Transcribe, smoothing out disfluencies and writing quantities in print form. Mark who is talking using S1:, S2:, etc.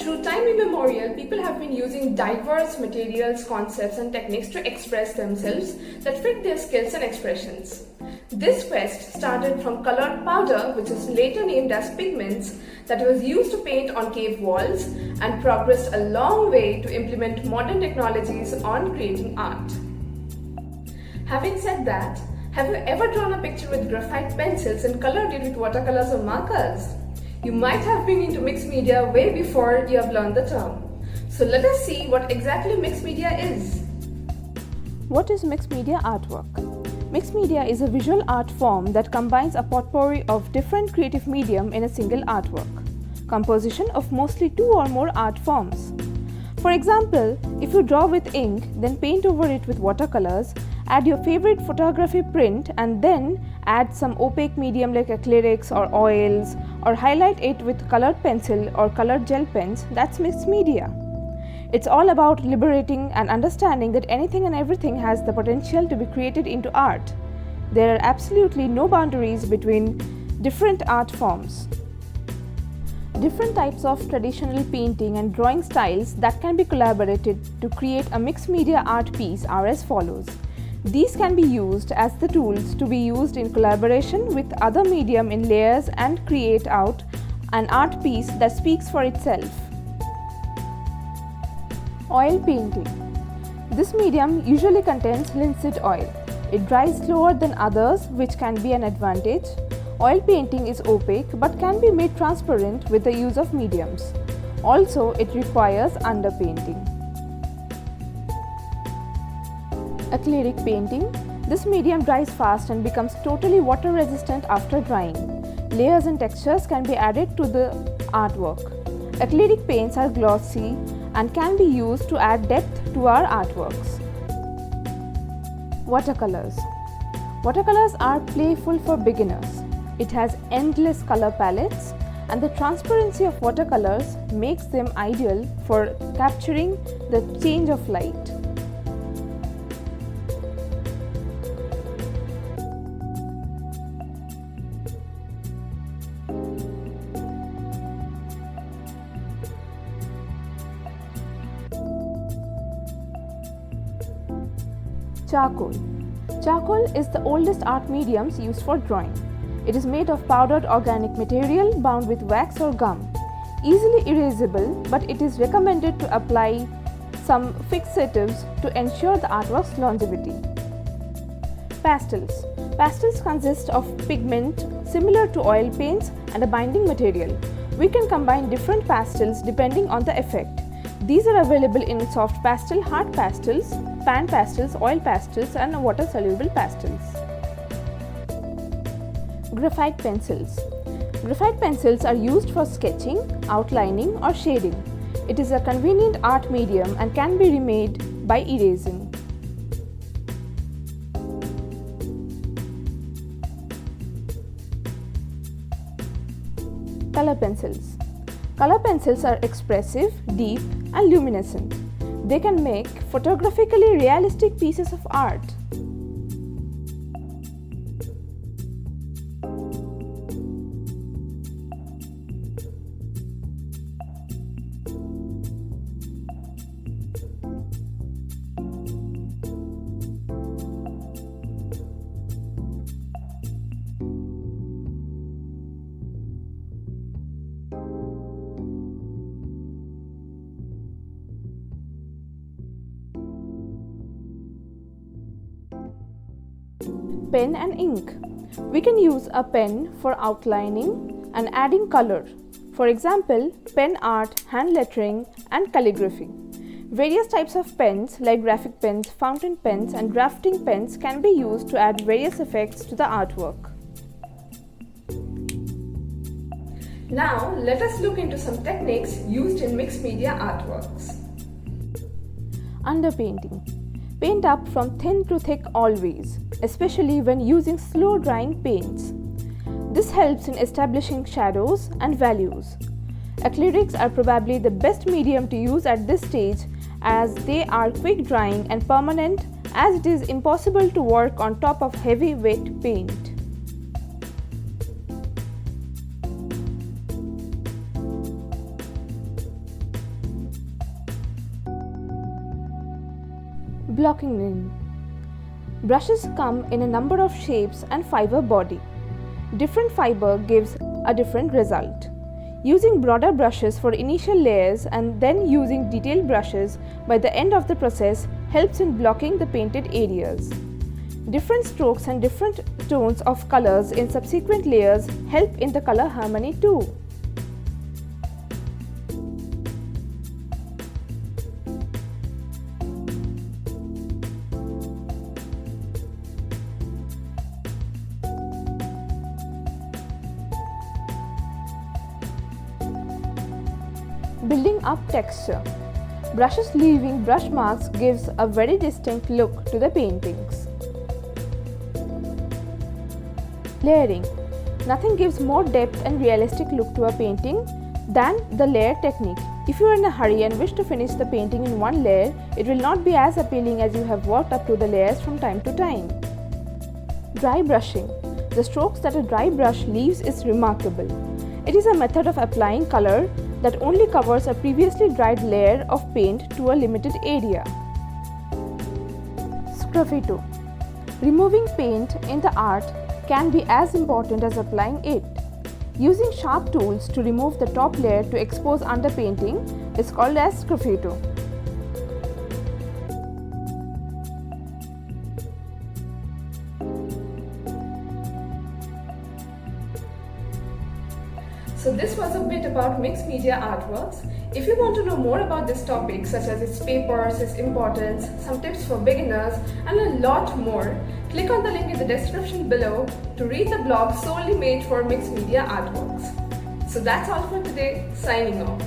S1: Through time immemorial, people have been using diverse materials, concepts, and techniques to express themselves that fit their skills and expressions. This quest started from colored powder, which is later named as pigments, that was used to paint on cave walls, and progressed a long way to implement modern technologies on creating art. Having said that, have you ever drawn a picture with graphite pencils and colored it with watercolors or markers? You might have been into mixed media way before you have learned the term. So let us see what exactly mixed media is.
S2: What is mixed media artwork? Mixed media is a visual art form that combines a potpourri of different creative medium in a single artwork. Composition of mostly two or more art forms. For example, if you draw with ink, then paint over it with watercolors, add your favorite photography print and then add some opaque medium like acrylics or oils, or highlight it with colored pencil or colored gel pens, that's mixed media. It's all about liberating and understanding that anything and everything has the potential to be created into art. There are absolutely no boundaries between different art forms. Different types of traditional painting and drawing styles that can be collaborated to create a mixed media art piece are as follows. These can be used as the tools to be used in collaboration with other medium in layers and create out an art piece that speaks for itself. Oil painting. This medium usually contains linseed oil. It dries slower than others, which can be an advantage. Oil painting is opaque but can be made transparent with the use of mediums. Also, it requires underpainting. Acrylic painting. This medium dries fast and becomes totally water resistant after drying. Layers and textures can be added to the artwork. Acrylic paints are glossy and can be used to add depth to our artworks. Watercolors. Watercolors are playful for beginners. It has endless color palettes, and the transparency of watercolors makes them ideal for capturing the change of light. Charcoal. Charcoal is the oldest art medium used for drawing. It is made of powdered organic material bound with wax or gum. Easily erasable, but it is recommended to apply some fixatives to ensure the artwork's longevity. Pastels. Pastels consist of pigment similar to oil paints and a binding material. We can combine different pastels depending on the effect. These are available in soft pastel, hard pastels, pan pastels, oil pastels, and water-soluble pastels. Graphite pencils. Graphite pencils are used for sketching, outlining, or shading. It is a convenient art medium and can be remade by erasing. Color pencils. Color pencils are expressive, deep, and luminescent. They can make photographically realistic pieces of art. Pen and ink. We can use a pen for outlining and adding color. For example, pen art, hand lettering, and calligraphy. Various types of pens like graphic pens, fountain pens, and drafting pens can be used to add various effects to the artwork.
S1: Now, let us look into some techniques used in mixed media artworks.
S2: Underpainting. Paint up from thin to thick always, especially when using slow drying paints. This helps in establishing shadows and values. Acrylics are probably the best medium to use at this stage as they are quick drying and permanent, as it is impossible to work on top of heavy wet paint. Blocking in. Brushes come in a number of shapes and fiber body. Different fiber gives a different result. Using broader brushes for initial layers and then using detailed brushes by the end of the process helps in blocking the painted areas. Different strokes and different tones of colors in subsequent layers help in the color harmony too. Building up texture. Brushes leaving brush marks gives a very distinct look to the paintings. Layering. Nothing gives more depth and realistic look to a painting than the layer technique. If you are in a hurry and wish to finish the painting in one layer, it will not be as appealing as you have worked up to the layers from time to time. Dry brushing. The strokes that a dry brush leaves is remarkable. It is a method of applying color that only covers a previously dried layer of paint to a limited area. SGRAFFITO. Removing paint in the art can be as important as applying it. Using sharp tools to remove the top layer to expose underpainting is called as SGRAFFITO.
S1: So this was a bit about mixed media artworks. If you want to know more about this topic, such as its papers, its importance, some tips for beginners, and a lot more, click on the link in the description below to read the blog solely made for mixed media artworks. So that's all for today. Signing off.